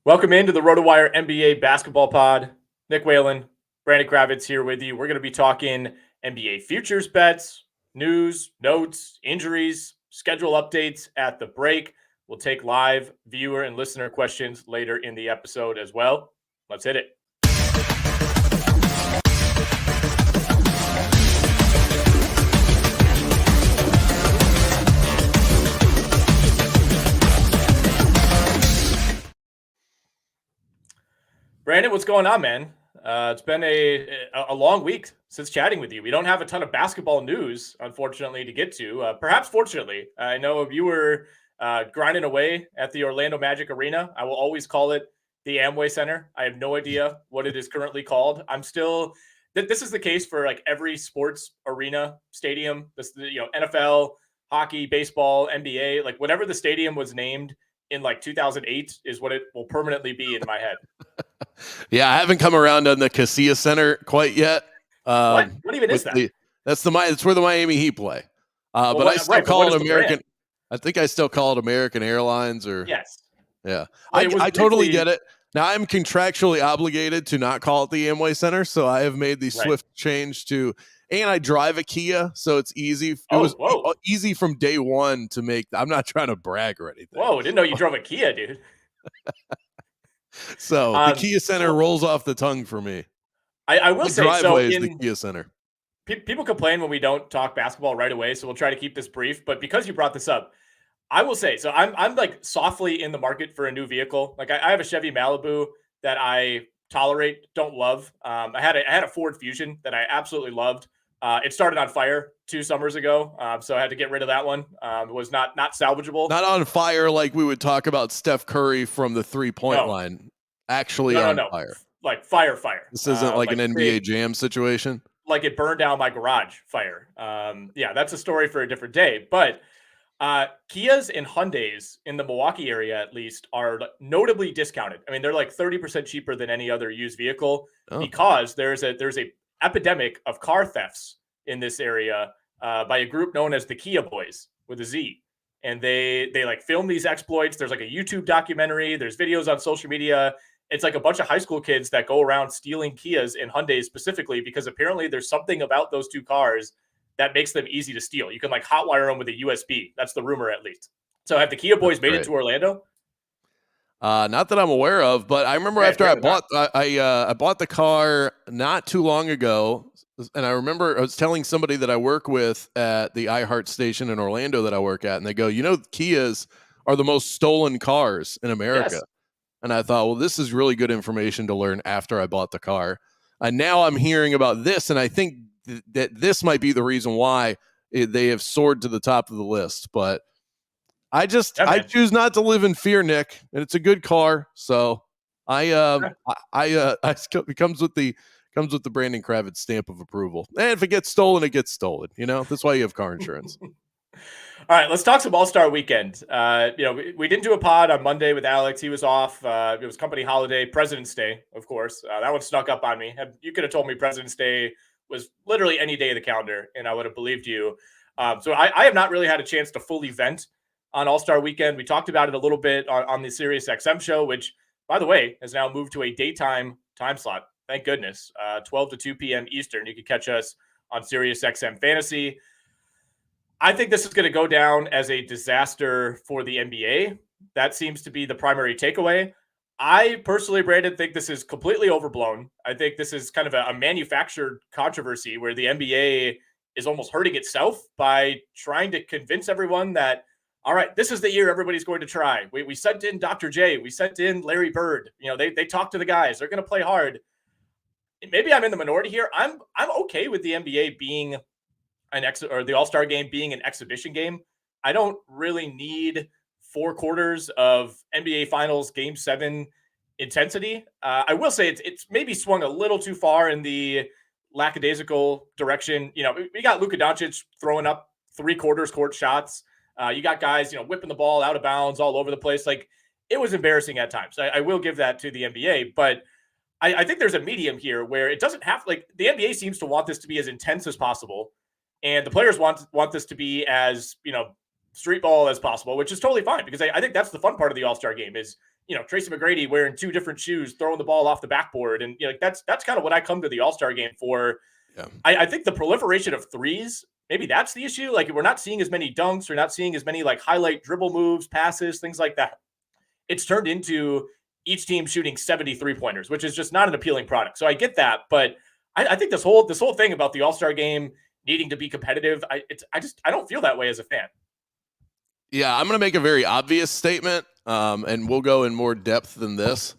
Welcome into the RotoWire NBA basketball pod. Nick Whalen, Brandon Kravitz here with you. We're going to be talking NBA futures bets, news, notes, injuries, schedule updates at the break. We'll take live viewer and listener questions later in the episode as well. Let's hit it. Brandon, what's going on, man? It's been a long week since chatting with you. We don't have a ton of basketball news, unfortunately, to get to. Perhaps fortunately. I know you were grinding away at the Orlando Magic Arena. I will always call it the Amway Center. I have no idea what it is currently called. I'm still – this is the case for like every sports arena stadium. This, NFL, hockey, baseball, NBA, like whatever the stadium was named in like 2008 is what it will permanently be in my head. Yeah, I haven't come around on the Casilla Center quite yet. What even is that? That's where the Miami Heat play. But I still call it American. I think I still call it American Airlines or yes. Yeah, I totally get it. Now I'm contractually obligated to not call it the Amway Center, so I have made the swift change to. And I drive a Kia, so it's easy. It was easy from day one to make. I'm not trying to brag or anything. Whoa, didn't know you drove a Kia, dude. So the Kia Center rolls off the tongue for me. I will say, driveway is the Kia Center. People complain when we don't talk basketball right away, so we'll try to keep this brief. But because you brought this up, I will say, so I'm like softly in the market for a new vehicle. Like I have a Chevy Malibu that I tolerate, don't love. I had a Ford Fusion that I absolutely loved. It started on fire 2 summers ago, so I had to get rid of that one. It was not salvageable. Not on fire like we would talk about Steph Curry from the 3-point line. Actually on fire. Like fire. This isn't like an NBA Jam situation? Like it burned down my garage fire. Yeah, that's a story for a different day. But Kias and Hyundais in the Milwaukee area, at least, are notably discounted. I mean, they're like 30% cheaper than any other used vehicle because there's a epidemic of car thefts in this area by a group known as the Kia Boys with a Z. And they like film these exploits. There's like a YouTube documentary. There's videos on social media. It's like a bunch of high school kids that go around stealing Kias and Hyundais specifically because apparently there's something about those two cars that makes them easy to steal. You can like hotwire them with a USB. That's the rumor, at least. So have the Kia Boys made it to Orlando? Not that I'm aware of, but I remember after I bought the car not too long ago, and I remember I was telling somebody that I work with at the iHeart station in Orlando that I work at, and they go, Kias are the most stolen cars in America. Yes. And I thought, well, this is really good information to learn after I bought the car. And now I'm hearing about this, and I think that this might be the reason why they have soared to the top of the list, but I choose not to live in fear, Nick, and it's a good car. So it comes with the Brandon Kravitz stamp of approval. And if it gets stolen, it gets stolen. That's why you have car insurance. All right, let's talk some All-Star Weekend. We didn't do a pod on Monday with Alex. He was off. It was company holiday, President's Day, of course. That one snuck up on me. You could have told me President's Day was literally any day of the calendar, and I would have believed you. So I have not really had a chance to fully vent on All-Star Weekend. We talked about it a little bit on the Sirius XM show, which, by the way, has now moved to a daytime time slot. Thank goodness. 12 to 2 p.m. Eastern. You can catch us on Sirius XM Fantasy. I think this is going to go down as a disaster for the NBA. That seems to be the primary takeaway. I personally, Brandon, think this is completely overblown. I think this is kind of a manufactured controversy where the NBA is almost hurting itself by trying to convince everyone that, all right, this is the year everybody's going to try. We sent in Dr. J. We sent in Larry Bird. They talked to the guys. They're going to play hard. Maybe I'm in the minority here. I'm okay with the NBA being or the All-Star game being an exhibition game. I don't really need 4 quarters of NBA Finals Game 7 intensity. I will say it's maybe swung a little too far in the lackadaisical direction. We got Luka Doncic throwing up 3/4 court shots. You got guys, whipping the ball out of bounds all over the place. Like, it was embarrassing at times. I will give that to the NBA, but I think there's a medium here where it doesn't have, like, the NBA seems to want this to be as intense as possible. And the players want this to be as, street ball as possible, which is totally fine because I think that's the fun part of the All-Star game is, Tracy McGrady wearing 2 different shoes, throwing the ball off the backboard. And that's kind of what I come to the All-Star game for. Yeah. I think the proliferation of threes, maybe that's the issue. Like we're not seeing as many dunks. We're not seeing as many like highlight dribble moves, passes, things like that. It's turned into each team shooting 73 pointers, which is just not an appealing product. So I get that. But I think this whole thing about the All-Star game needing to be competitive, I don't feel that way as a fan. Yeah, I'm going to make a very obvious statement, and we'll go in more depth than this.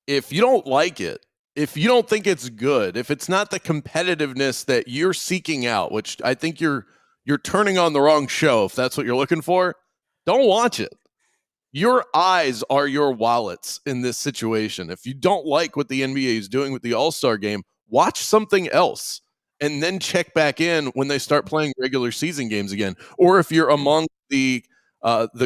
If you don't like it, if you don't think it's good, if it's not the competitiveness that you're seeking out, which I think you're turning on the wrong show if that's what you're looking for, don't watch it. Your eyes are your wallets in this situation. If you don't like what the NBA is doing with the All-Star game, watch something else and then check back in when they start playing regular season games again. Or if you're among the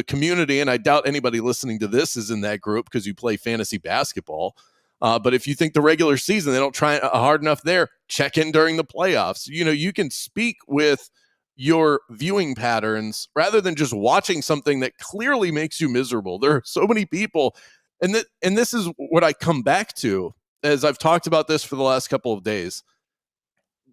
community, and I doubt anybody listening to this is in that group because you play fantasy basketball. But if you think the regular season, they don't try hard enough there, check in during the playoffs. You can speak with your viewing patterns rather than just watching something that clearly makes you miserable. There are so many people. And this is what I come back to as I've talked about this for the last couple of days.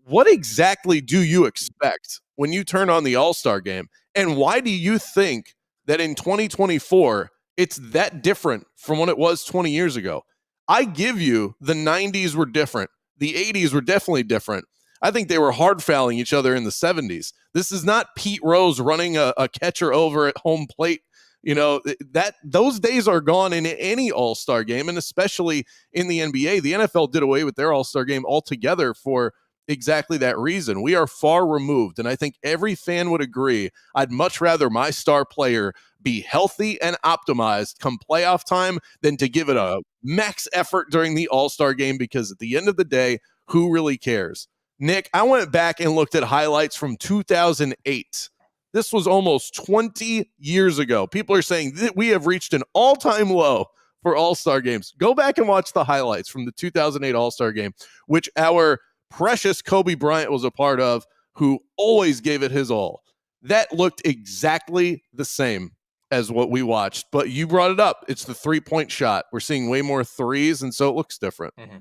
What exactly do you expect when you turn on the All-Star game? And why do you think that in 2024, it's that different from what it was 20 years ago? I give you the 90s were different. The 80s were definitely different. I think they were hard fouling each other in the 70s. This is not Pete Rose running a catcher over at home plate. Those days are gone in any All-Star game, and especially in the NBA. The NFL did away with their All-Star game altogether for exactly that reason. We are far removed, and I think every fan would agree. I'd much rather my star player be healthy and optimized come playoff time than to give it a max effort during the All-Star game, because at the end of the day, who really cares? Nick, I went back and looked at highlights from 2008. This was almost 20 years ago. People are saying that we have reached an all-time low for All-Star games. Go back and watch the highlights from the 2008 All-Star game, which our precious Kobe Bryant was a part of, who always gave it his all. That looked exactly the same as what we watched, but you brought it up. It's the 3-point shot. We're seeing way more threes, and so it looks different. Mm-hmm.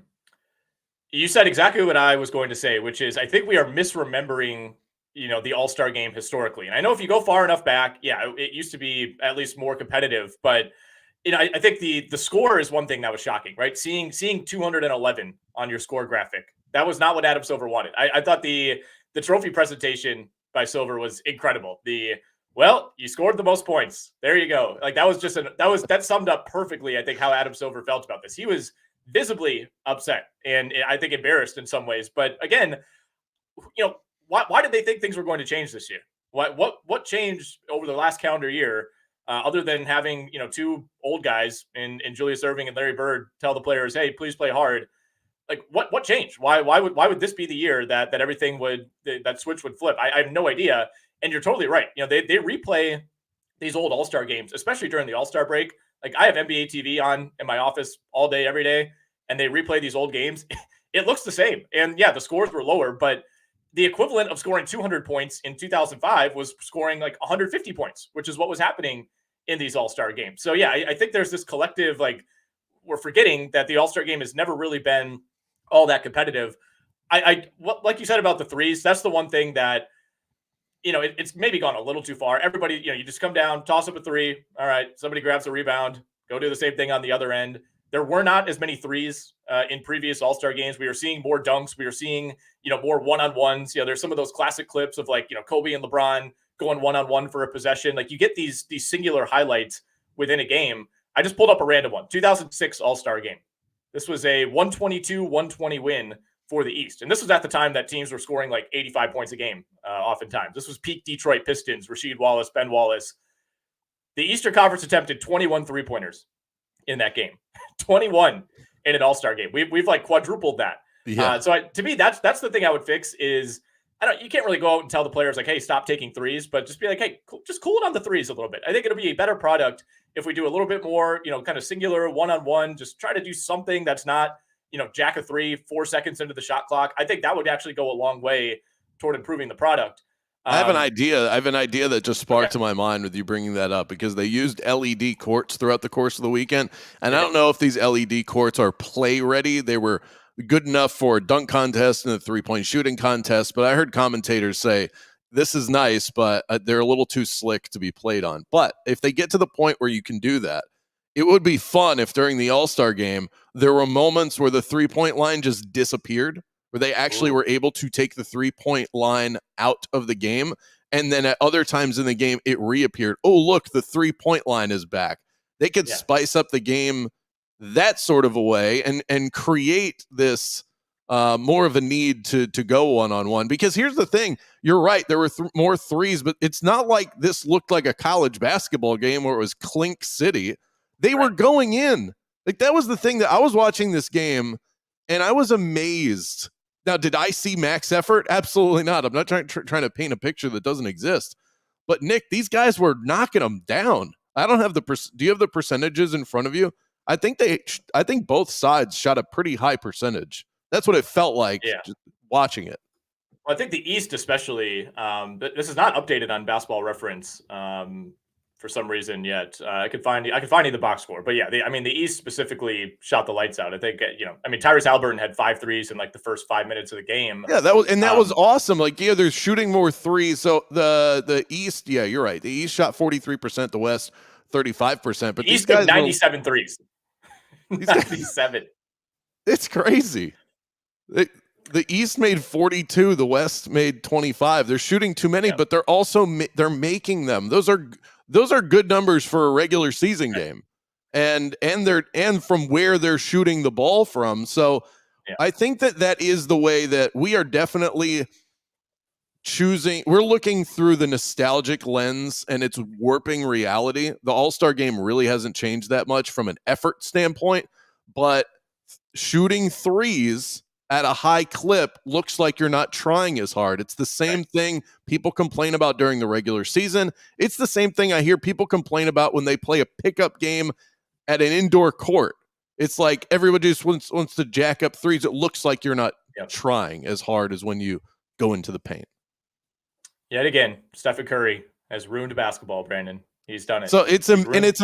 You said exactly what I was going to say, which is I think we are misremembering, the All-Star game historically. And I know if you go far enough back, it used to be at least more competitive, but I think the score is one thing that was shocking, right? Seeing 211 on your score graphic. That was not what Adam Silver wanted. I thought the trophy presentation by Silver was incredible. You scored the most points. There you go. Like that summed up perfectly, I think, how Adam Silver felt about this. He was visibly upset and I think embarrassed in some ways. But again, why did they think things were going to change this year? What changed over the last calendar year, other than having 2 old guys in Julius Erving and Larry Bird tell the players, hey, please play hard? Like what changed? Why would this be the year that everything that switch would flip? I have no idea. And you're totally right. They replay these old All-Star games, especially during the All-Star break. Like I have NBA TV on in my office all day, every day, and they replay these old games. It looks the same. And yeah, the scores were lower, but the equivalent of scoring 200 points in 2005 was scoring like 150 points, which is what was happening in these All-Star games. So yeah, I think there's this collective, like we're forgetting that the All-Star game has never really been all that competitive. Like you said about the threes, that's the one thing that, it's maybe gone a little too far. Everybody, you just come down, toss up a 3. All right, somebody grabs a rebound, go do the same thing on the other end. There were not as many threes in previous All-Star games. We were seeing more dunks. We were seeing, more one-on-ones. There's some of those classic clips of like, Kobe and LeBron going one-on-one for a possession. Like you get these singular highlights within a game. I just pulled up a random one. 2006 All-Star game. This was a 122-120 win for the East. And this was at the time that teams were scoring like 85 points a game, oftentimes. This was peak Detroit Pistons, Rasheed Wallace, Ben Wallace. The Eastern Conference attempted 21 three-pointers in that game. 21 in an All-Star game. We've like quadrupled that. Yeah. To me, that's the thing I would fix is, you can't really go out and tell the players like, hey, stop taking threes, but just be like, hey, just cool it on the threes a little bit. I think it'll be a better product if we do a little bit more, kind of singular one-on-one, just try to do something that's not, jack a 3, 4 seconds into the shot clock. I think that would actually go a long way toward improving the product. I have an idea that just sparked in my mind with you bringing that up, because they used LED courts throughout the course of the weekend. And I don't know if these LED courts are play ready. They were good enough for a dunk contest and a 3-point shooting contest. But I heard commentators say, this is nice, but they're a little too slick to be played on. But if they get to the point where you can do that, it would be fun if during the All-Star game, there were moments where the 3-point line just disappeared, where they actually were able to take the 3-point line out of the game. And then at other times in the game, it reappeared. Oh, look, the 3-point line is back. They could spice up the game that sort of a way and create this more of a need to go one-on-one. Because here's the thing. You're right. There were more threes, but it's not like this looked like a college basketball game where it was Clink City. They were going in. Like, that was the thing that I was watching this game and I was amazed. Now, did I see max effort? Absolutely not. I'm not trying to paint a picture that doesn't exist. But Nick, these guys were knocking them down. I don't have do you have the percentages in front of you? I think both sides shot a pretty high percentage. That's what it felt like just watching it. Well, I think the East especially, this is not updated on Basketball Reference for some reason yet. I could find you the box score, but yeah, the East specifically shot the lights out. I think, Tyrese Haliburton had 5 threes in like the first 5 minutes of the game. Yeah, that was awesome. Like, they're shooting more threes. So the East, you're right. The East shot 43%, the West 35%. But these guys 97 threes. 97. It's crazy. The East made 42, the West made 25. They're shooting too many, but they're also they're making them. Those are good numbers for a regular season game, and from where they're shooting the ball from. So I think that is the way that we are definitely choosing. We're looking through the nostalgic lens, and it's warping reality. The All-Star game really hasn't changed that much from an effort standpoint, but shooting threes at a high clip looks like you're not trying as hard. It's the same thing people complain about during the regular season. It's the same thing I hear people complain about when they play a pickup game at an indoor court. It's like everybody just wants to jack up threes. It looks like you're not trying as hard as when you go into the paint. Yet again, Stephen Curry has ruined basketball, Brandon. He's done it. So it's a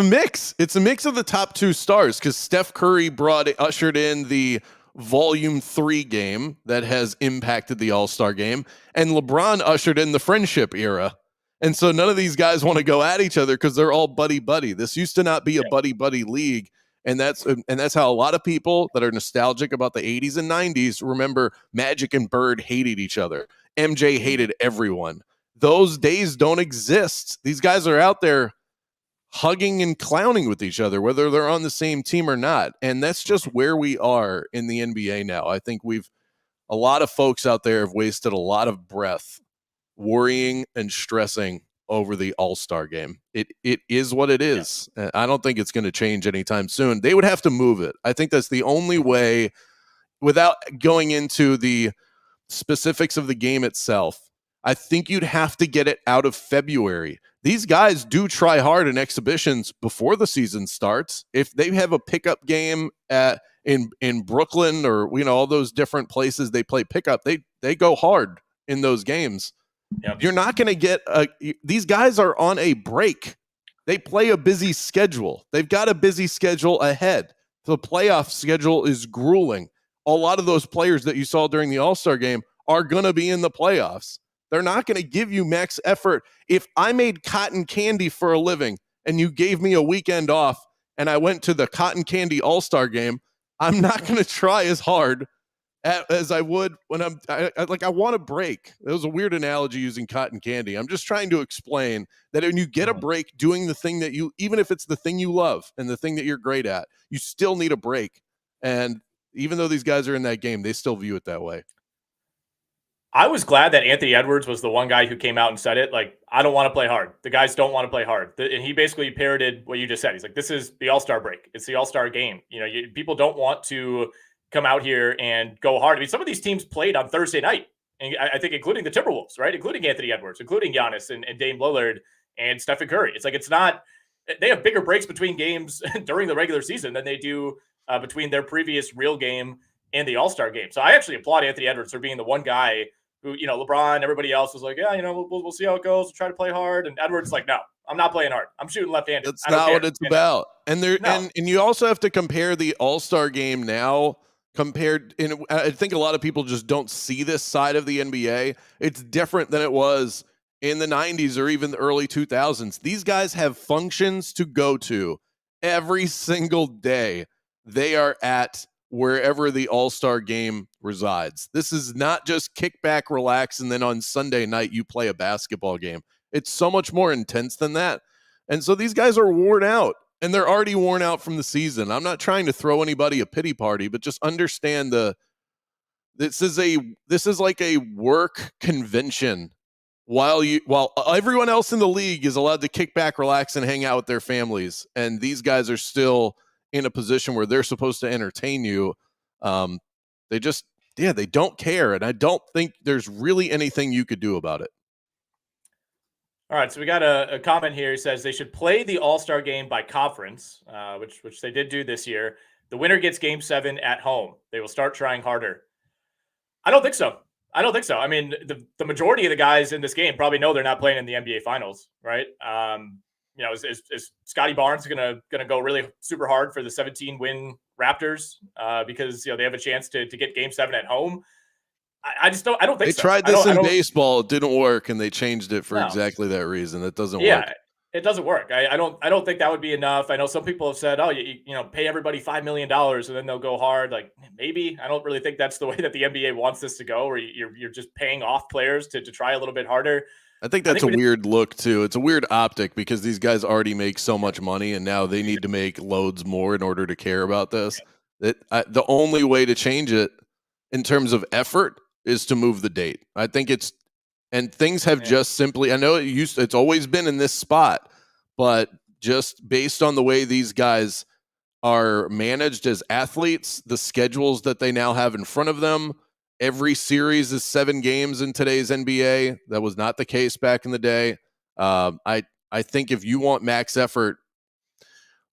mix. It's a mix of the top 2 stars, because Steph Curry ushered in the Volume 3 game that has impacted the All-Star game, and LeBron ushered in the friendship era. And so none of these guys want to go at each other because they're all buddy-buddy. This used to not be a buddy-buddy league, and that's how a lot of people that are nostalgic about the 80s and 90s remember Magic and Bird hated each other. MJ hated everyone. Those days don't exist. These guys are out there hugging and clowning with each other, whether they're on the same team or not. And that's just where we are in the NBA now. I think a lot of folks out there have wasted a lot of breath worrying and stressing over the All-Star game. It is what it is. Yeah. I don't think it's going to change anytime soon. They would have to move it. I think that's the only way, without going into the specifics of the game itself. I think you'd have to get it out of February. These guys do try hard in exhibitions before the season starts. If they have a pickup game in Brooklyn or all those different places they play pickup, they go hard in those games. Yep. You're not going to get these guys are on a break. They play a busy schedule. They've got a busy schedule ahead. The playoff schedule is grueling. A lot of those players that you saw during the All-Star game are going to be in the playoffs. They're not going to give you max effort. If I made cotton candy for a living and you gave me a weekend off and I went to the cotton candy All-Star game, I'm not going to try as hard as I would when I want a break. It was a weird analogy using cotton candy. I'm just trying to explain that when you get a break doing the thing that even if it's the thing you love and the thing that you're great at, you still need a break. And even though these guys are in that game, they still view it that way. I was glad that Anthony Edwards was the one guy who came out and said it. Like, I don't want to play hard. The guys don't want to play hard. And he basically parroted what you just said. He's like, this is the All-Star break. It's the All-Star game. People don't want to come out here and go hard. I mean, some of these teams played on Thursday night, and I think including the Timberwolves, right? Including Anthony Edwards, including Giannis and Dame Lillard and Stephen Curry. It's like, they have bigger breaks between games during the regular season than they do between their previous real game and the All-Star game. So I actually applaud Anthony Edwards for being the one guy who, LeBron, everybody else was like, yeah, we'll see how it goes. We'll try to play hard. And Edwards like, no, I'm not playing hard. I'm shooting left-handed. That's I don't not care. what it's about. And and you also have to compare the All-Star game now compared. And I think a lot of people just don't see this side of the NBA. It's different than it was in the 90s or even the early 2000s. These guys have functions to go to every single day. They are at wherever the All-Star game resides. This is not just kick back, relax, and then on Sunday night you play a basketball game. It's so much more intense than that. And so these guys are worn out, and they're already worn out from the season. I'm not trying to throw anybody a pity party, but just understand this is like a work convention while everyone else in the league is allowed to kick back, relax, and hang out with their families. And these guys are still in a position where they're supposed to entertain you. They don't care. And I don't think there's really anything you could do about it. All right, so we got a comment here. It says they should play the All-Star game by conference, which they did do this year. The winner gets Game 7 at home. They will start trying harder. I don't think so. I mean, the majority of the guys in this game probably know they're not playing in the NBA Finals, right? Is Scotty Barnes gonna go really super hard for the 17-win Raptors because they have a chance to get Game 7 at home? I just don't. I don't think so. They tried this in baseball. It didn't work, and they changed it for exactly that reason. It doesn't work. Yeah, it doesn't work. I don't think that would be enough. I know some people have said, "Oh, you pay everybody $5 million and then they'll go hard." Like maybe I don't really think that's the way that the NBA wants this to go, where you're just paying off players to try a little bit harder. I think that's a weird look too. It's a weird optic because these guys already make so much money, and now they need to make loads more in order to care about this. The only way to change it in terms of effort is to move the date. I think things have just simply, I know it's always been in this spot, but just based on the way these guys are managed as athletes, the schedules that they now have in front of them, every series is 7 games in today's NBA. That was not the case back in the day. I think if you want max effort,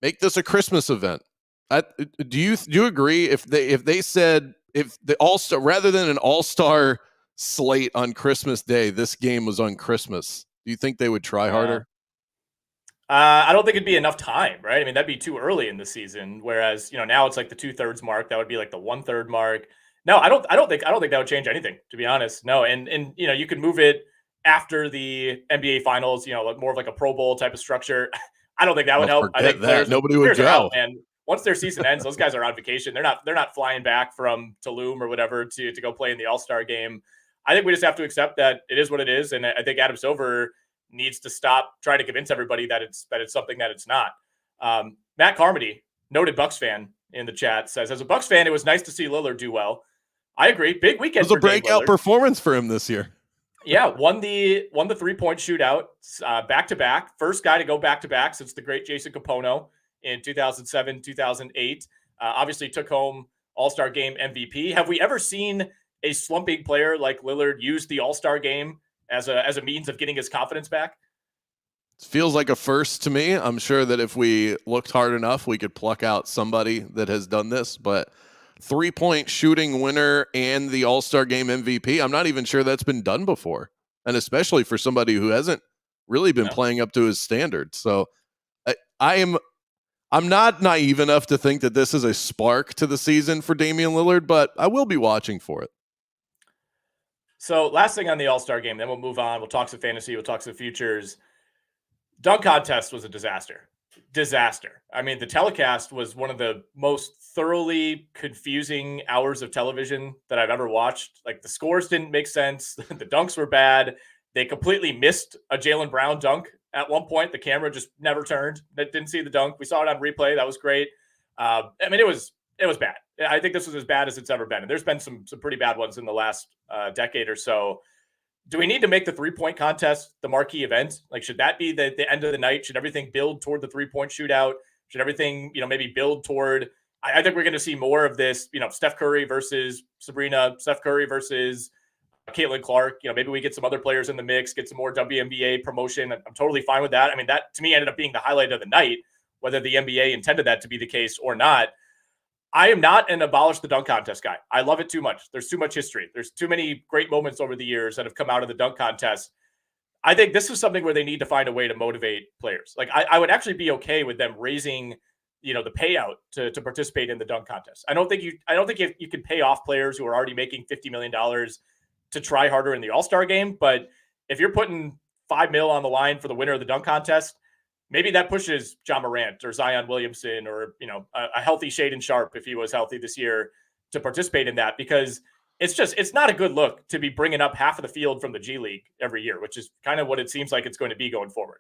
make this a Christmas event. Do you agree if they said, if the All-Star, rather than an All-Star slate on Christmas Day, this game was on Christmas, do you think they would try harder? I don't think it'd be enough time, right? I mean, that'd be too early in the season. Whereas, now it's like the 2/3 mark. That would be like the 1/3 mark. No, I don't think that would change anything, to be honest. No, and you could move it after the NBA Finals. Like more of like a Pro Bowl type of structure. I don't think that would help. I think nobody would go. And once their season ends, those guys are on vacation. They're not flying back from Tulum or whatever to go play in the All-Star game. I think we just have to accept that it is what it is, and I think Adam Silver needs to stop trying to convince everybody that it's something that it's not. Matt Carmody, noted Bucks fan in the chat, says, as a Bucks fan, it was nice to see Lillard do well. I agree. Big weekend. It was a breakout performance for him this year. Yeah, won the 3-point shootout back to back. First guy to go back to back since the great Jason Capono in 2007, 2008. Obviously took home All-Star Game MVP. Have we ever seen a slumping player like Lillard use the All-Star Game as a means of getting his confidence back? It feels like a first to me. I'm sure that if we looked hard enough, we could pluck out somebody that has done this, but 3-point shooting winner and the All-Star Game MVP, I'm not even sure that's been done before. And especially for somebody who hasn't really been playing up to his standards. So I'm not naive enough to think that this is a spark to the season for Damian Lillard, but I will be watching for it. So last thing on the All-Star Game, then we'll move on. We'll talk some fantasy. We'll talk some futures. Dunk contest was a disaster. I mean, the telecast was one of the most thoroughly confusing hours of television that I've ever watched. Like, the scores didn't make sense. The dunks were bad. They completely missed a Jaylen Brown dunk at one point. The camera just never turned. Didn't see the dunk. We saw it on replay. That was great. I mean, it was bad. I think this was as bad as it's ever been. And there's been some pretty bad ones in the last decade or so. Do we need to make the 3-point contest the marquee event? Like, should that be the end of the night? Should everything build toward the 3-point shootout? Should everything, maybe build toward, I think we're going to see more of this, Steph Curry versus Sabrina, Steph Curry versus Caitlin Clark. Maybe we get some other players in the mix, get some more WNBA promotion. I'm totally fine with that. I mean, that to me ended up being the highlight of the night, whether the NBA intended that to be the case or not. I am not an abolish the dunk contest guy. I love it too much. There's too much history. There's too many great moments over the years that have come out of the dunk contest. I think this is something where they need to find a way to motivate players. Like I would actually be okay with them raising, the payout to participate in the dunk contest. I don't think you can pay off players who are already making $50 million to try harder in the All-Star game. But if you're putting $5 million on the line for the winner of the dunk contest, maybe that pushes John Morant or Zion Williamson or, a healthy Shaedon Sharpe, if he was healthy this year, to participate in that, because it's not a good look to be bringing up half of the field from the G League every year, which is kind of what it seems like it's going to be going forward.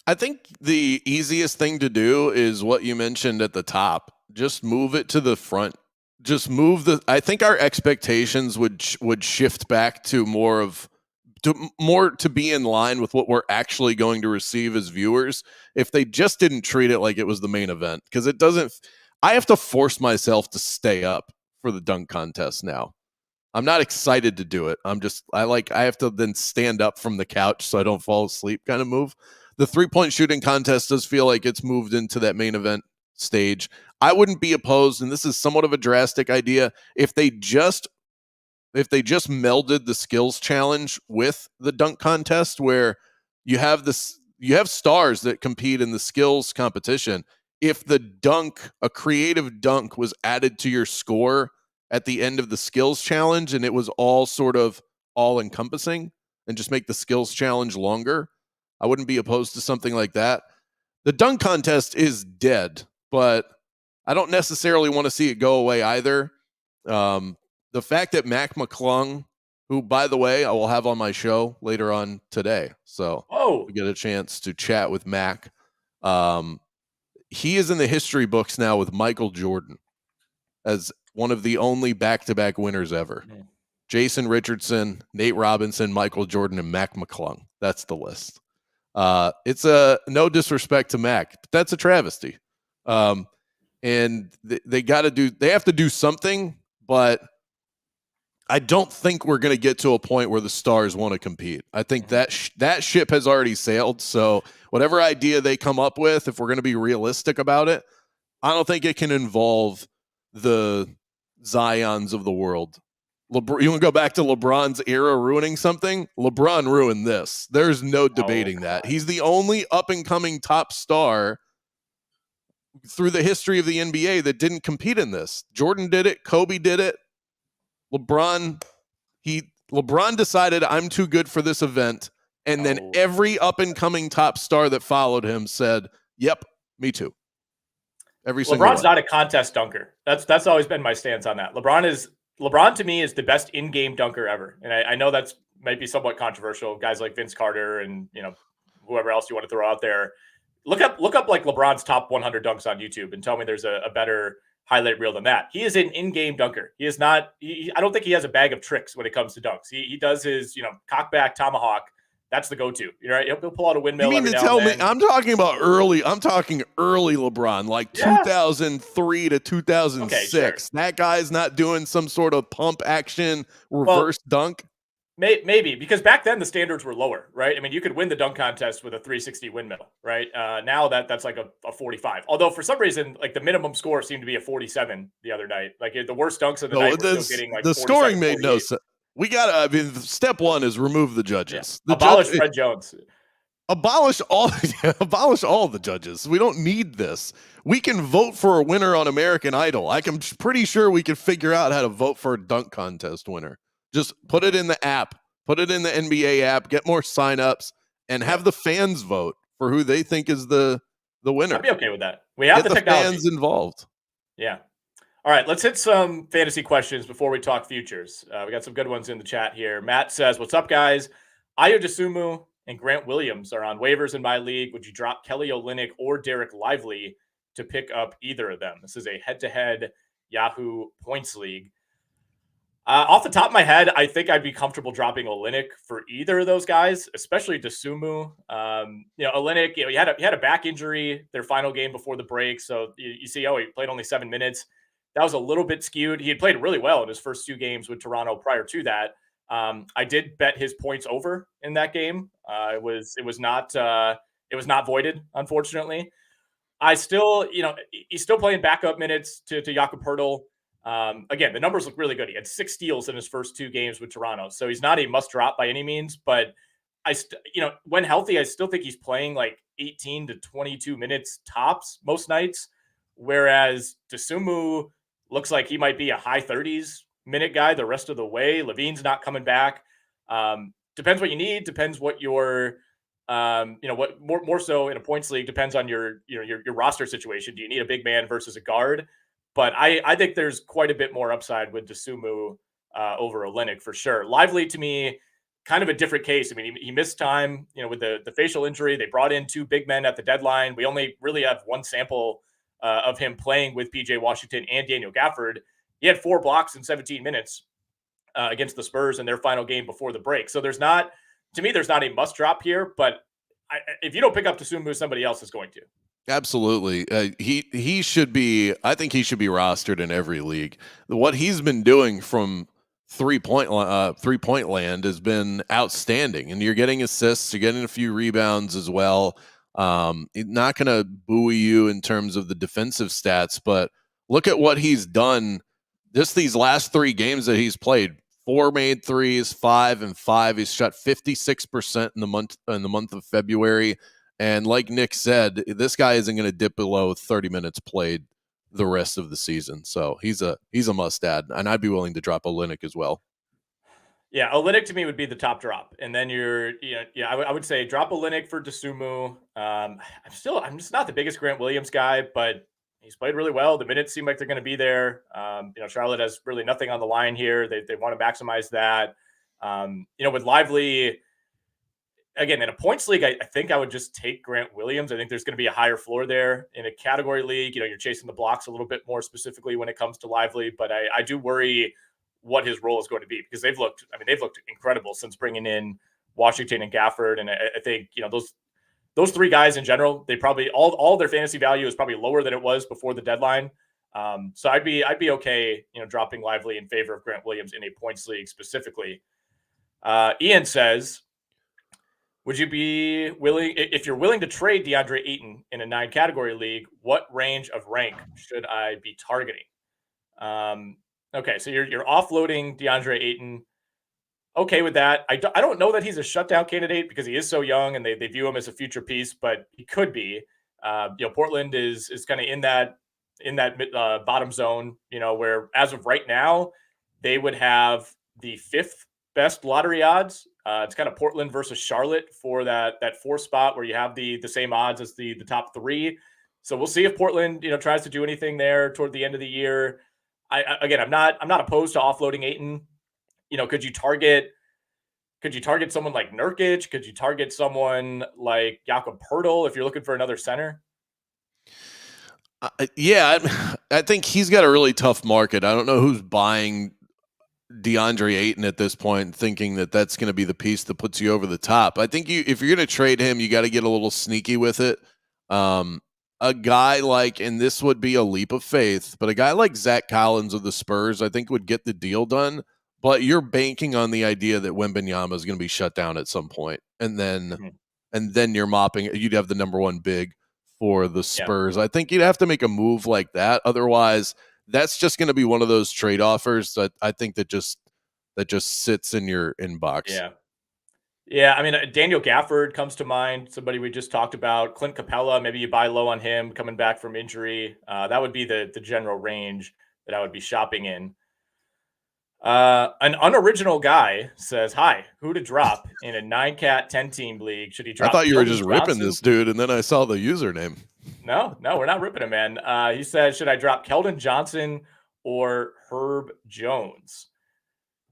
I think the easiest thing to do is what you mentioned at the top. Just move it to the front. Just move I think our expectations would shift back to more to be in line with what we're actually going to receive as viewers if they just didn't treat it like it was the main event. Because I have to force myself to stay up for the dunk contest now. I'm not excited to do it. I have to then stand up from the couch so I don't fall asleep kind of move. The 3-point shooting contest does feel like it's moved into that main event stage. I wouldn't be opposed, and this is somewhat of a drastic idea, if they just melded the skills challenge with the dunk contest, where you have stars that compete in the skills competition. If a creative dunk was added to your score at the end of the skills challenge, and it was all sort of all encompassing, and just make the skills challenge longer, I wouldn't be opposed to something like that. The dunk contest is dead, but I don't necessarily want to see it go away either. The fact that Mac McClung, who, by the way, I will have on my show later on today, so we get a chance to chat with Mac. He is in the history books now with Michael Jordan as one of the only back-to-back winners ever. Man. Jason Richardson, Nate Robinson, Michael Jordan, and Mac McClung. That's the list. It's no disrespect to Mac, but that's a travesty. And they have to do something, but I don't think we're going to get to a point where the stars want to compete. I think that ship has already sailed. So whatever idea they come up with, if we're going to be realistic about it, I don't think it can involve the Zions of the world. You want to go back to LeBron's era ruining something? LeBron ruined this. There's no debating that. He's the only up-and-coming top star through the history of the NBA that didn't compete in this. Jordan did it. Kobe did it. LeBron decided, I'm too good for this event, and then every up-and-coming top star that followed him said, yep, me too. LeBron's not a contest dunker. That's always been my stance on that. LeBron to me is the best in-game dunker ever. And I know that's might be somewhat controversial. Guys like Vince Carter and whoever else you want to throw out there. Look up like LeBron's top 100 dunks on YouTube and tell me there's a better highlight reel than that. He is an in-game dunker. He is not. I don't think he has a bag of tricks when it comes to dunks. He does his cockback tomahawk. That's the go-to. Right? He'll pull out a windmill. You mean to tell me? I'm talking about early. I'm talking early LeBron, like 2003 to 2006. Okay, sure. That guy's not doing some sort of pump action reverse dunk. Maybe because back then the standards were lower, right? I mean, you could win the dunk contest with a 360 windmill, right? Now that's like a 45. Although for some reason, like the minimum score seemed to be a 47 the other night. Like the worst dunks of the night were still getting like the scoring made 48. No sense. We got. I mean, step one is remove the judges. Yeah. Abolish Fred Jones. Abolish all the judges. We don't need this. We can vote for a winner on American Idol. I'm pretty sure we can figure out how to vote for a dunk contest winner. Just put it in the app. Put it in the NBA app. Get more signups and have the fans vote for who they think is the winner. I'd be okay with that. We have the technology. Fans involved. Yeah. All right, let's hit some fantasy questions before we talk futures. We got some good ones in the chat here. Matt says, what's up, guys? Dosunmu and Grant Williams are on waivers in my league. Would you drop Kelly Olynyk or Derek Lively to pick up either of them? This is a head-to-head Yahoo points league. Off the top of my head, I think I'd be comfortable dropping Olynyk for either of those guys, especially Dosunmu. Olynyk, he had a back injury their final game before the break. So you see, he played only 7 minutes. That was a little bit skewed. He had played really well in his first 2 games with Toronto prior to that. I did bet his points over in that game. It was not voided, unfortunately. I still, he's still playing backup minutes to Jakob Poeltl. Again, the numbers look really good. He had 6 steals in his first 2 games with Toronto, so he's not a must drop by any means. But when healthy, I still think he's playing like 18 to 22 minutes tops most nights. Whereas Dosunmu looks like he might be a high 30s minute guy the rest of the way. Levine's not coming back. Depends what you need. Depends what your what more so in a points league depends on your roster situation. Do you need a big man versus a guard? But I think there's quite a bit more upside with Dosunmu over Olynyk for sure. Lively to me, kind of a different case. I mean, he missed time, with the facial injury. They brought in 2 big men at the deadline. We only really have one sample of him playing with PJ Washington and Daniel Gafford. He had 4 blocks in 17 minutes against the Spurs in their final game before the break. So there's not a must drop here, but if you don't pick up Dosunmu, somebody else is going to. Absolutely. He should be, I think he should be rostered in every league. What he's been doing from 3-point land has been outstanding, and you're getting assists, you're getting a few rebounds as well. Not going to buoy you in terms of the defensive stats, but look at what he's done just these last 3 games that he's played. 4 made threes, 5 and 5. He's shot 56% in the month of February. And like Nick said, this guy isn't going to dip below 30 minutes played the rest of the season. So he's a must add, and I'd be willing to drop Olynyk as well. Yeah, Olynyk to me would be the top drop, and then I would say drop Olynyk for Dosunmu. I'm just not the biggest Grant Williams guy, but he's played really well. The minutes seem like they're going to be there. Charlotte has really nothing on the line here. They want to maximize that. With Lively, again, in a points league, I think I would just take Grant Williams. I think there's going to be a higher floor there. In a category league, you're chasing the blocks a little bit more specifically when it comes to Lively, but I do worry what his role is going to be, because they've looked incredible since bringing in Washington and Gafford. And I think, those 3 guys in general, they probably all their fantasy value is probably lower than it was before the deadline. So I'd be okay, dropping Lively in favor of Grant Williams in a points league specifically. Ian says, would you be willing, if you're willing to trade Deandre Ayton in a 9 category league, what range of rank should I be targeting? Okay, so you're offloading Deandre Ayton. Okay with that. I don't know that he's a shutdown candidate because he is so young and they view him as a future piece, but he could be. Portland is kind of in that bottom zone, where as of right now, they would have the 5th best lottery odds. It's kind of Portland versus Charlotte for that 4th spot where you have the same odds as the top 3. So we'll see if Portland, tries to do anything there toward the end of the year. I'm not opposed to offloading Ayton. Could you target someone like Nurkic? Could you target someone like Jakob Poeltl if you're looking for another center? I think he's got a really tough market. I don't know who's buying DeAndre Ayton at this point, thinking that that's going to be the piece that puts you over the top. I think if you're going to trade him, you got to get a little sneaky with it. A guy like, and this would be a leap of faith, but a guy like Zach Collins of the Spurs, I think would get the deal done. But you're banking on the idea that Wembanyama is going to be shut down at some point, and then you're mopping. You'd have the number 1 big for the Spurs. Yeah. I think you'd have to make a move like that. Otherwise, that's just going to be one of those trade offers that I think that just sits in your inbox. Yeah. I mean, Daniel Gafford comes to mind. Somebody we just talked about. Clint Capella. Maybe you buy low on him coming back from injury. That would be the general range that I would be shopping in. An unoriginal guy says, "Hi, who to drop in a 9-cat 10-team league? Should he drop?" I thought you Keldon were just ripping Johnson? this dude, and then I saw the username. No, we're not ripping him, man. He said, "Should I drop Keldon Johnson or Herb Jones?"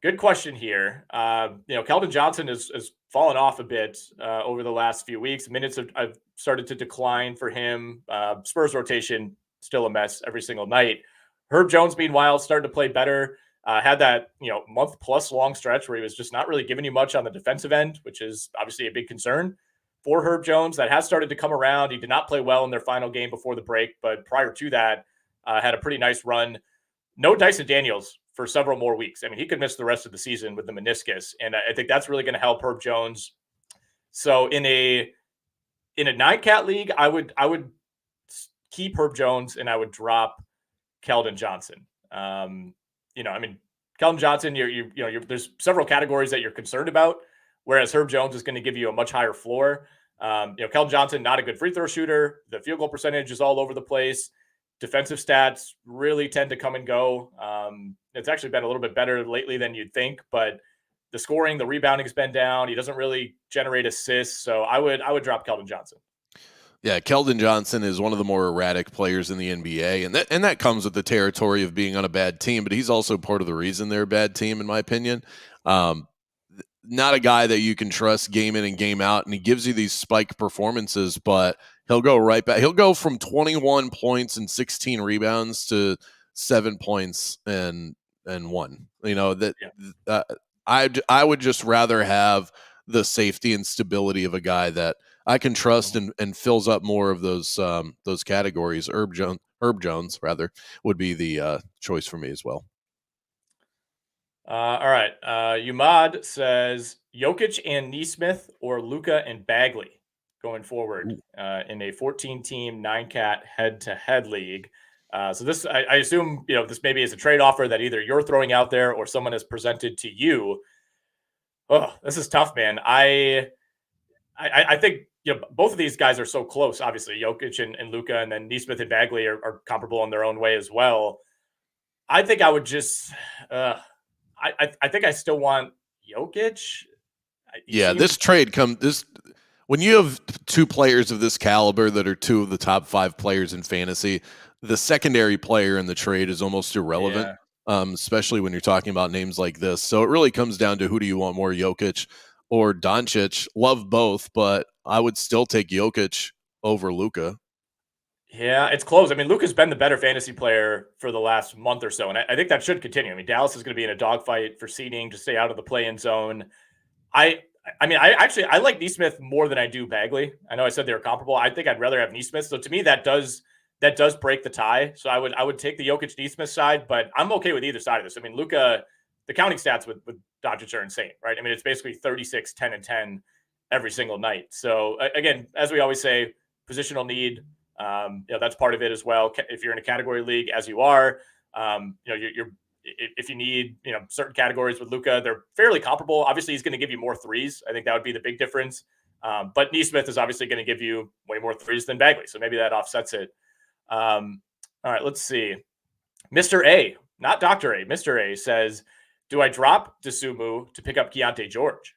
Good question here. Keldon Johnson has fallen off a bit over the last few weeks. Minutes have started to decline for him. Spurs rotation still a mess every single night. Herb Jones, meanwhile, started to play better. Had that month plus long stretch where he was just not really giving you much on the defensive end, which is obviously a big concern for Herb Jones. That has started to come around. He did not play well in their final game before the break, but prior to that, had a pretty nice run. No Dyson Daniels for several more weeks. I mean, he could miss the rest of the season with the meniscus, and I think that's really going to help Herb Jones. So in a 9-cat league, I would keep Herb Jones and I would drop Keldon Johnson. Keldon Johnson, there's several categories that you're concerned about, whereas Herb Jones is going to give you a much higher floor. Keldon Johnson, not a good free throw shooter. The field goal percentage is all over the place. Defensive stats really tend to come and go. It's actually been a little bit better lately than you'd think, but the scoring, the rebounding has been down. He doesn't really generate assists. So I would drop Keldon Johnson. Yeah, Keldon Johnson is one of the more erratic players in the NBA, and that comes with the territory of being on a bad team, but he's also part of the reason they're a bad team, in my opinion. Not a guy that you can trust game in and game out, and he gives you these spike performances, but he'll go right back. He'll go from 21 points and 16 rebounds to 7 points and 1. I would just rather have the safety and stability of a guy that I can trust and fills up more of those categories. Herb Jones rather would be the choice for me as well. All right. Umad says Jokic and Nesmith or Luka and Bagley going forward in a 14-team 9-cat head-to-head league. So this, I assume, this maybe is a trade offer that either you're throwing out there or someone has presented to you. Oh, this is tough, man. I think both of these guys are so close. Obviously, Jokic and Luka, and then Nesmith and Bagley are comparable in their own way as well. I think I would just. I think I still want Jokic. This trade when you have two players of this caliber that are two of the top 5 players in fantasy, the secondary player in the trade is almost irrelevant, especially when you're talking about names like this. So it really comes down to who do you want more, Jokic or Doncic. Love both, but I would still take Jokic over Luka. Yeah, it's close. I mean, Luka's been the better fantasy player for the last month or so, and I think that should continue. I mean, Dallas is going to be in a dogfight for seeding to stay out of the play-in zone. I like Nesmith more than I do Bagley. I know I said they were comparable. I think I'd rather have Nesmith. So to me, that does break the tie. So I would take the Jokic Nesmith side, but I'm okay with either side of this. I mean, Luka, the counting stats with Doncic are insane, right? I mean, it's basically 36, 10, and 10 every single night. So again, as we always say, positional need. That's part of it as well. If you're in a category league, as you are, if you need, certain categories with Luka, they're fairly comparable. Obviously, he's going to give you more threes. I think that would be the big difference. But Nesmith is obviously going to give you way more threes than Bagley, so maybe that offsets it. All right, let's see. Mr. A, not Dr. A, Mr. A says, do I drop Dosunmu to pick up Keyonte George?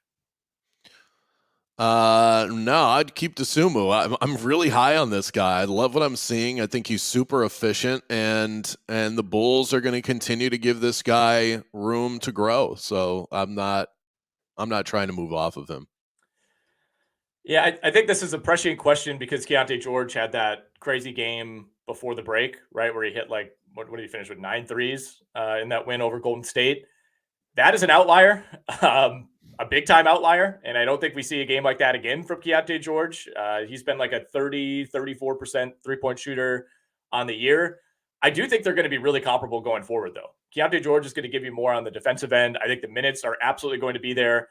No, I'd keep Dosunmu. I'm really high on this guy. I love what I'm seeing. I think he's super efficient, and the Bulls are going to continue to give this guy room to grow. So I'm not trying to move off of him. Yeah, I think this is a prescient question because Keyonte George had that crazy game before the break, right, where he hit what did he finish with 9 threes in that win over Golden State. That is an outlier. A big time outlier. And I don't think we see a game like that again from Keyonte George. He's been like a 34% 3-point shooter on the year. I do think they're going to be really comparable going forward, though. Keyonte George is going to give you more on the defensive end. I think the minutes are absolutely going to be there.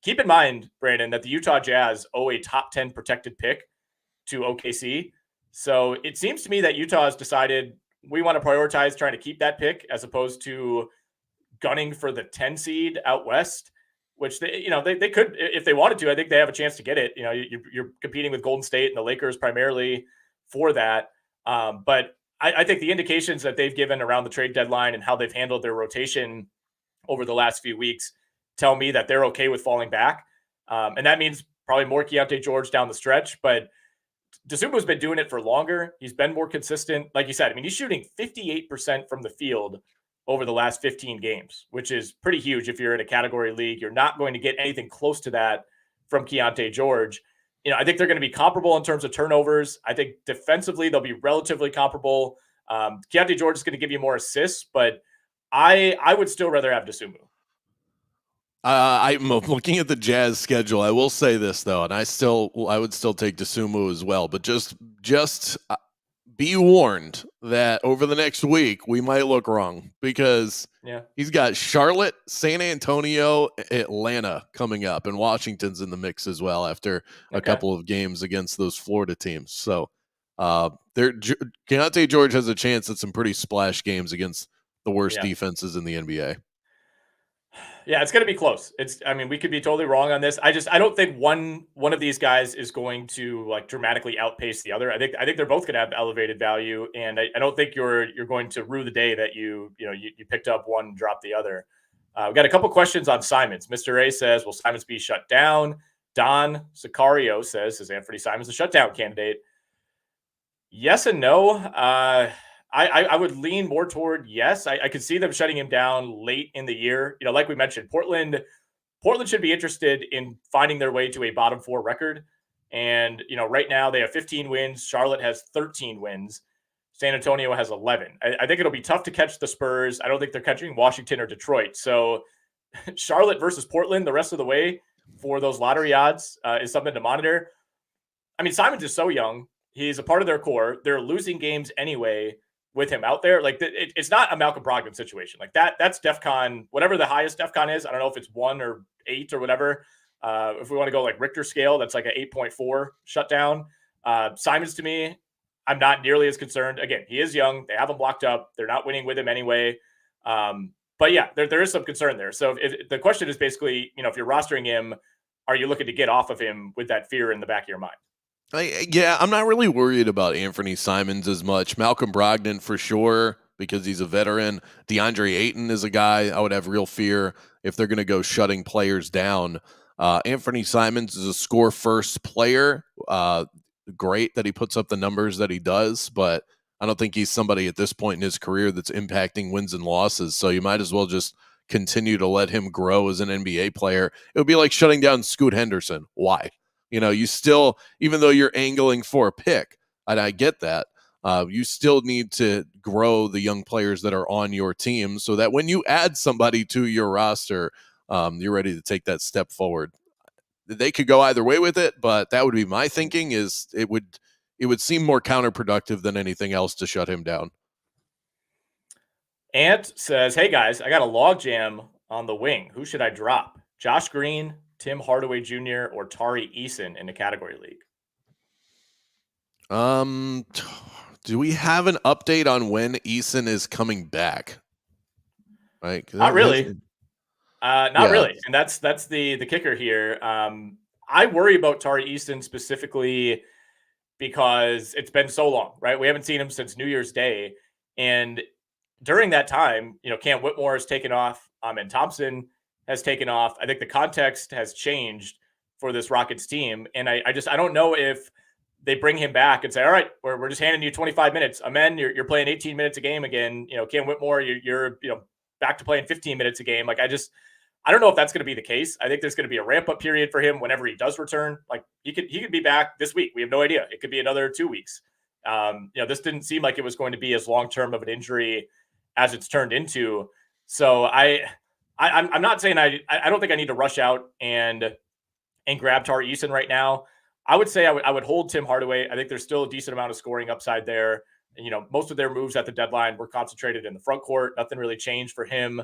Keep in mind, Brandon, that the Utah Jazz owe a top 10 protected pick to OKC. So it seems to me that Utah has decided we want to prioritize trying to keep that pick as opposed to gunning for the 10 seed out west, which they could, if they wanted to. I think they have a chance to get it. You're competing with Golden State and the Lakers primarily for that. But I think the indications that they've given around the trade deadline and how they've handled their rotation over the last few weeks tell me that they're okay with falling back. And that means probably more Keyonte George down the stretch. But Dosunmu's been doing it for longer. He's been more consistent. Like you said, I mean, he's shooting 58% from the field over the last 15 games, which is pretty huge. If you're in a category league, you're not going to get anything close to that from Keyonte George. I think they're going to be comparable in terms of turnovers. I think defensively, they'll be relatively comparable. Keyonte George is going to give you more assists, but I would still rather have Dosunmu. I'm looking at the Jazz schedule. I will say this though, and I would still take Dosunmu as well, but just be warned that over the next week we might look wrong because he's got Charlotte, San Antonio, Atlanta coming up, and Washington's in the mix as well after a couple of games against those Florida teams. So Keyonte George has a chance at some pretty splash games against the worst defenses in the NBA. Yeah, it's going to be close. We could be totally wrong on this. I don't think one of these guys is going to like dramatically outpace the other. I think they're both going to have elevated value, and I don't think you're going to rue the day that you picked up one, dropped the other. We got a couple questions on Simons. Mr. A says, will Simons be shut down? Don Sicario says, is Anthony Simons a shutdown candidate? Yes and no. I would lean more toward yes. I could see them shutting him down late in the year. Like we mentioned, Portland should be interested in finding their way to a bottom 4 record. And, right now they have 15 wins. Charlotte has 13 wins. San Antonio has 11. I think it'll be tough to catch the Spurs. I don't think they're catching Washington or Detroit. So Charlotte versus Portland the rest of the way for those lottery odds is something to monitor. Simons is so young. He's a part of their core. They're losing games anyway with him out there. Like it's not a Malcolm Brogdon situation. Like that's DEFCON, whatever the highest DEFCON is. I don't know if it's 1 or 8 or whatever. If we want to go like Richter scale, that's like an 8.4 shutdown. Simons, to me, I'm not nearly as concerned. Again, he is young. They have him locked up. They're not winning with him anyway. But yeah, there is some concern there. So if the question is basically, if you're rostering him, are you looking to get off of him with that fear in the back of your mind? I'm not really worried about Anthony Simons as much. Malcolm Brogdon for sure, because he's a veteran. DeAndre Ayton is a guy I would have real fear if they're going to go shutting players down. Anthony Simons is a score-first player. Great that he puts up the numbers that he does, but I don't think he's somebody at this point in his career that's impacting wins and losses. So you might as well just continue to let him grow as an NBA player. It would be like shutting down Scoot Henderson. Why? You still, even though you're angling for a pick, and I get that, you still need to grow the young players that are on your team so that when you add somebody to your roster, you're ready to take that step forward. They could go either way with it, but that would be my thinking. Is it would seem more counterproductive than anything else to shut him down. Ant says, hey guys, I got a log jam on the wing. Who should I drop? Josh Green, Tim Hardaway Jr., or Tari Eason in the category league? Do we have an update on when Eason is coming back? Right? Not really. Not really. And that's the kicker here. I worry about Tari Eason specifically because it's been so long, right? We haven't seen him since New Year's Day. And during that time, Cam Whitmore has taken off. And Thompson has taken off. I think the context has changed for this Rockets team. And I don't know if they bring him back and say, all right, we're just handing you 25 minutes. Amen. You're playing 18 minutes a game again. Cam Whitmore, you're back to playing 15 minutes a game. Like I don't know if that's going to be the case. I think there's going to be a ramp up period for him whenever he does return. Like he could be back this week. We have no idea. It could be another 2 weeks. This didn't seem like it was going to be as long-term of an injury as it's turned into. So I'm not saying I don't think I need to rush out and grab Tari Eason right now. I would say I would hold Tim Hardaway. I think there's still a decent amount of scoring upside there. And, most of their moves at the deadline were concentrated in the front court. Nothing really changed for him.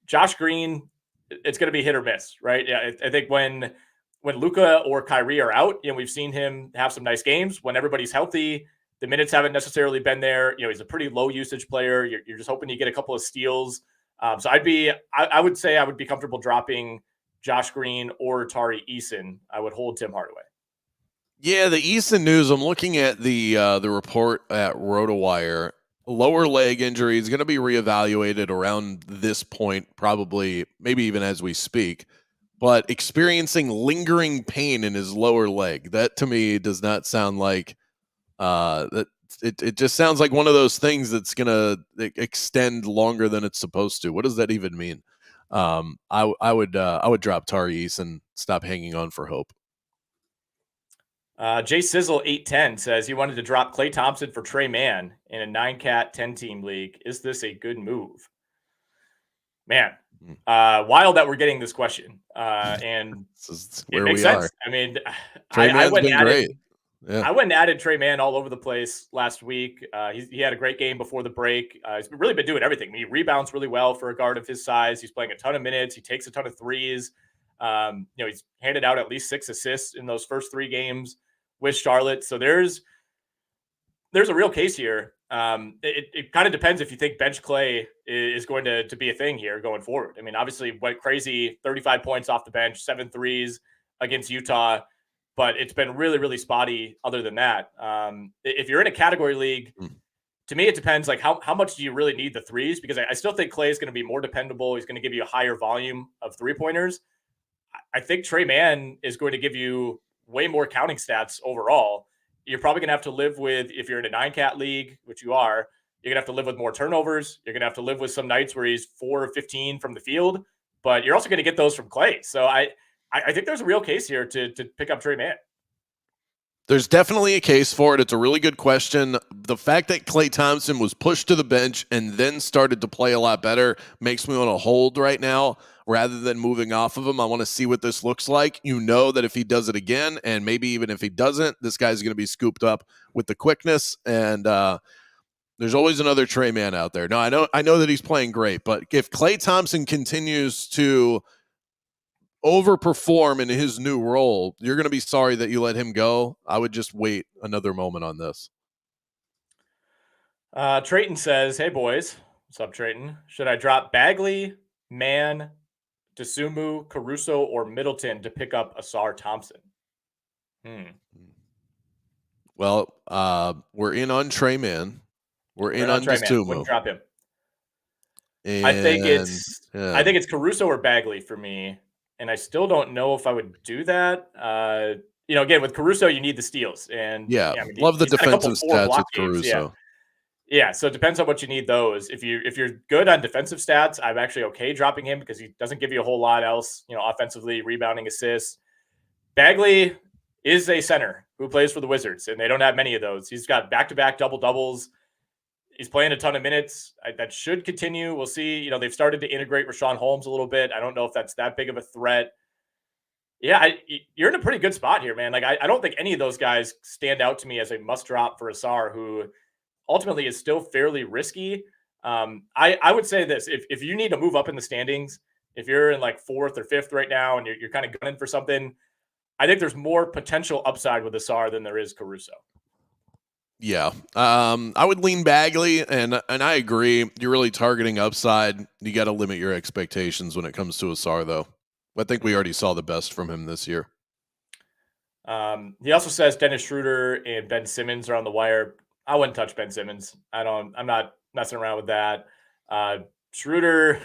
Josh Green, it's going to be hit or miss, right? Yeah, I think when Luka or Kyrie are out, we've seen him have some nice games. When everybody's healthy, the minutes haven't necessarily been there. He's a pretty low usage player. You're just hoping you get a couple of steals. So I would say I would be comfortable dropping Josh Green or Tari Eason. I would hold Tim Hardaway. Yeah, the Eason news. I'm looking at the report at RotoWire. Lower leg injury is going to be reevaluated around this point, probably, maybe even as we speak. But experiencing lingering pain in his lower leg, that to me does not sound like that. It just sounds like one of those things that's going to extend longer than it's supposed to. What does that even mean? I would drop Tari Eason, stop hanging on for hope. Jay Sizzle 810 says he wanted to drop Klay Thompson for Trey Mann in a 9-cat 10-team league. Is this a good move? Man, wild that we're getting this question. And it makes sense. Trey Mann's been great. Yeah. I went and added Trey Mann all over the place last week. He had a great game before the break. He's really been doing everything. He rebounds really well for a guard of his size. He's playing a ton of minutes. He takes a ton of threes. He's handed out at least 6 assists in those first 3 games with Charlotte. So there's there's a real case here. It kind of depends if you think bench Klay is going to be a thing here going forward. I mean, obviously went crazy, 35 points off the bench, 7 threes against Utah, but it's been really, really spotty other than that. If you're in a category league, to me, it depends like how much do you really need the threes? Because I still think Klay is going to be more dependable. He's going to give you a higher volume of 3-pointers. I think Trey Mann is going to give you way more counting stats overall. You're probably going to have to live with, if you're in a 9-cat league, which you are, you're going to have to live with more turnovers. You're going to have to live with some nights where he's 4 of 15 from the field, but you're also going to get those from Klay. So I think there's a real case here to pick up Trey Mann. There's definitely a case for it. It's a really good question. The fact that Klay Thompson was pushed to the bench and then started to play a lot better makes me want to hold right now rather than moving off of him. I want to see what this looks like. You know that if he does it again, and maybe even if he doesn't, this guy's going to be scooped up with the quickness. And there's always another Trey Mann out there. No, I know that he's playing great, but if Klay Thompson continues to overperform in his new role, you're going to be sorry that you let him go. I would just wait another moment on this. Trayton says, hey boys, what's up Trayton? Should I drop Bagley, Mann, Dosunmu, Caruso, or Middleton to pick up Ausar Thompson? Well, we're in on Trey Mann. We're in on Dosunmu. Wouldn't drop him. I think it's Caruso or Bagley for me. And I still don't know if I would do that. Again, with Caruso, you need the steals. And love the defensive stats with Caruso. Yeah, so it depends on what you need those. If you're good on defensive stats, I'm actually okay dropping him because he doesn't give you a whole lot else, offensively, rebounding, assists. Bagley is a center who plays for the Wizards, and they don't have many of those. He's got back-to-back double-doubles. He's playing a ton of minutes. That should continue. We'll see. They've started to integrate Rashawn Holmes a little bit. I don't know if that's that big of a threat. Yeah, you're in a pretty good spot here, man. Like, I don't think any of those guys stand out to me as a must-drop for Ausar, who ultimately is still fairly risky. I would say this. If you need to move up in the standings, if you're in like 4th or 5th right now and you're kind of gunning for something, I think there's more potential upside with Ausar than there is Caruso. Yeah, I would lean Bagley, and I agree. You're really targeting upside. You got to limit your expectations when it comes to Ausar, though. I think we already saw the best from him this year. He also says Dennis Schroder and Ben Simmons are on the wire. I wouldn't touch Ben Simmons. I'm not messing around with that. Schroder,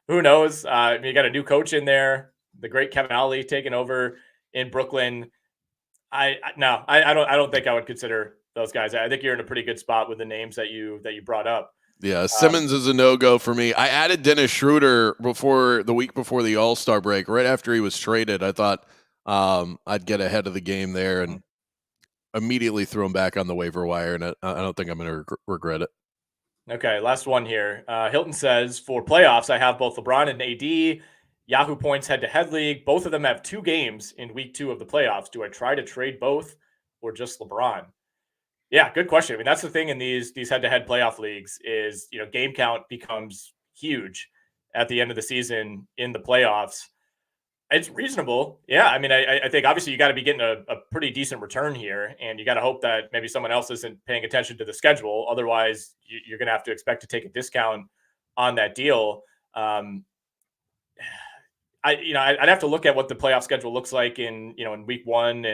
who knows? You got a new coach in there. The great Kevin Ollie taking over in Brooklyn. I don't think I would consider those guys. I think you're in a pretty good spot with the names that you brought up. Yeah, Simmons is a no-go for me. I added Dennis Schroder the week before the All-Star break, right after he was traded. I thought I'd get ahead of the game there and immediately threw him back on the waiver wire, and I don't think I'm going to regret it. Okay, last one here. Hilton says, for playoffs, I have both LeBron and AD. Yahoo Points head-to-head league. Both of them have 2 games in week 2 of the playoffs. Do I try to trade both or just LeBron? Yeah, good question. I mean, that's the thing in these head-to-head playoff leagues is, game count becomes huge at the end of the season in the playoffs. It's reasonable. Yeah, I mean, I think obviously you got to be getting a pretty decent return here, and you got to hope that maybe someone else isn't paying attention to the schedule. Otherwise, you're going to have to expect to take a discount on that deal. I'd have to look at what the playoff schedule looks like in week 1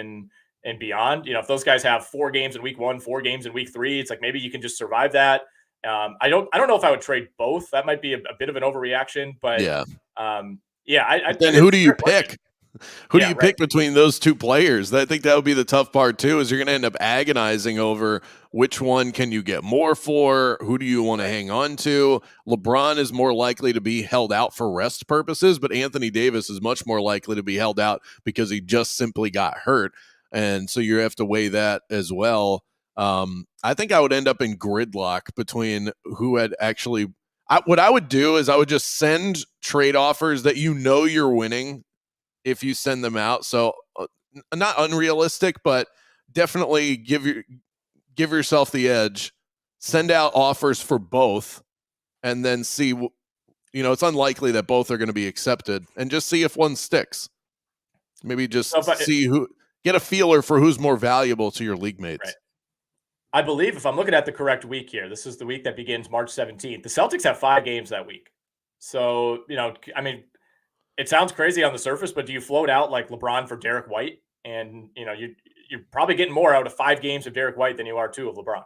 and beyond. If those guys have 4 games in week 1, 4 games in week 3, it's like maybe you can just survive that. I don't know if I would trade both. That might be a bit of an overreaction, but yeah. Then who do you pick? Who do you pick between those 2 players? I think that would be the tough part too, is you're going to end up agonizing over which one can you get more for? Who do you want to hang on to? LeBron is more likely to be held out for rest purposes, but Anthony Davis is much more likely to be held out because he just simply got hurt. And so you have to weigh that as well. I think I would end up in gridlock between who had actually what I would do is I would just send trade offers that you're winning if you send them out. So not unrealistic, but definitely give yourself the edge. Send out offers for both and then see, it's unlikely that both are going to be accepted, and just see if one sticks. Maybe just get a feeler for who's more valuable to your league mates. Right. I believe if I'm looking at the correct week here, this is the week that begins March 17th. The Celtics have 5 games that week. So, I mean, it sounds crazy on the surface, but do you float out like LeBron for Derek White? And, you're probably getting more out of 5 games of Derek White than you are 2 of LeBron.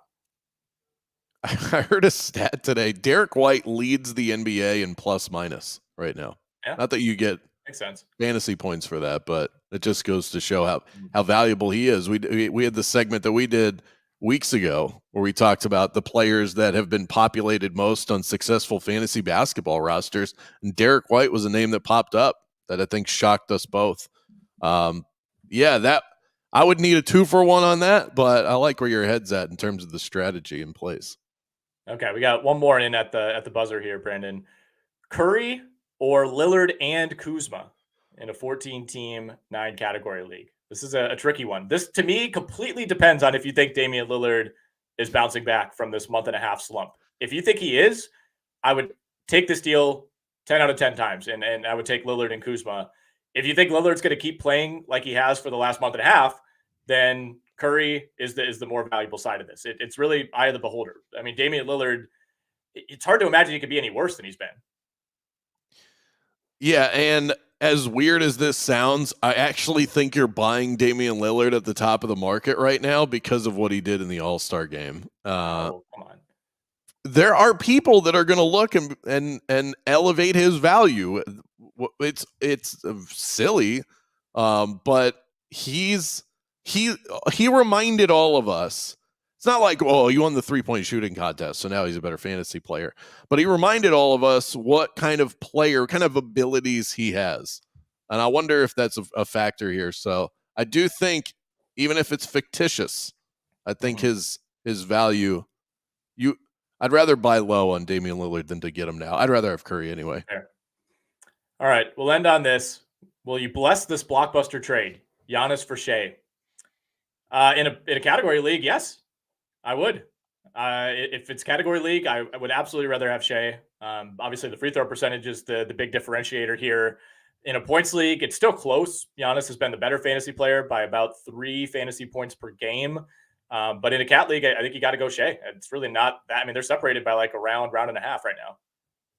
I heard a stat today. Derek White leads the NBA in plus minus right now. Yeah. Not that you get Makes sense. Fantasy points for that, but it just goes to show how valuable he is. We had the segment that we did weeks ago where we talked about the players that have been populated most on successful fantasy basketball rosters, and Derek White was a name that popped up that I think shocked us both. That I would need a 2-for-1 on that, but I like where your head's at in terms of the strategy in place. Okay, we got one more in at the buzzer here, Brandon. Curry or Lillard and Kuzma in a 14-team 9-category league. This is a tricky one. This, to me, completely depends on if you think Damian Lillard is bouncing back from this month-and-a-half slump. If you think he is, I would take this deal 10 out of 10 times, and I would take Lillard and Kuzma. If you think Lillard's going to keep playing like he has for the last month and a half, then Curry is the more valuable side of this. It's really eye of the beholder. I mean, Damian Lillard, it's hard to imagine he could be any worse than he's been. Yeah, and as weird as this sounds, I actually think you're buying Damian Lillard at the top of the market right now because of what he did in the All-Star game. Come on. There are people that are going to look and elevate his value. It's silly, but he reminded all of us. It's not like, oh, you won the 3-point shooting contest, so now he's a better fantasy player. But he reminded all of us what kind of player, kind of abilities he has. And I wonder if that's a factor here. So I do think, even if it's fictitious, I think his value, I'd rather buy low on Damian Lillard than to get him now. I'd rather have Curry anyway. Fair. All right, we'll end on this. Will you bless this blockbuster trade, Giannis for Shea? In a category league, yes. I would. If it's category league, I would absolutely rather have Shea. Obviously, the free throw percentage is the big differentiator here. In a points league, it's still close. Giannis has been the better fantasy player by about 3 fantasy points per game. But in a cat league, I think you got to go Shea. It's really not that. I mean, they're separated by like a round and a half right now.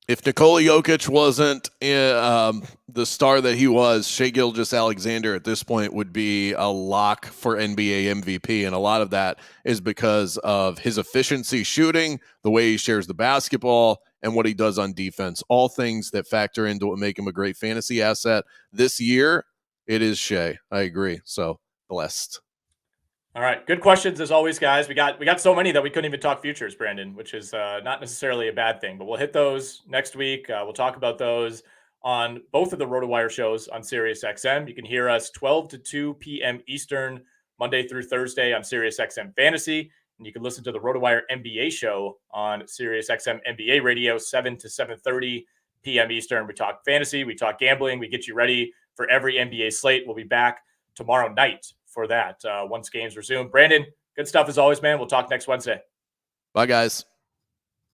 If Nikola Jokic wasn't the star that he was, Shai Gilgeous-Alexander at this point would be a lock for NBA MVP. And a lot of that is because of his efficiency shooting, the way he shares the basketball, and what he does on defense. All things that factor into what make him a great fantasy asset. This year, it is Shai. I agree. So, blessed. All right. Good questions as always, guys. We got so many that we couldn't even talk futures, Brandon, which is not necessarily a bad thing, but we'll hit those next week. We'll talk about those on both of the RotoWire shows on SiriusXM. You can hear us 12 to 2 p.m. Eastern, Monday through Thursday on SiriusXM Fantasy. And you can listen to the RotoWire NBA show on SiriusXM NBA Radio, 7 to 7:30 p.m. Eastern. We talk fantasy, we talk gambling, we get you ready for every NBA slate. We'll be back tomorrow night for that once games resume. Brandon, good stuff as always, man. We'll talk next Wednesday. Bye, guys.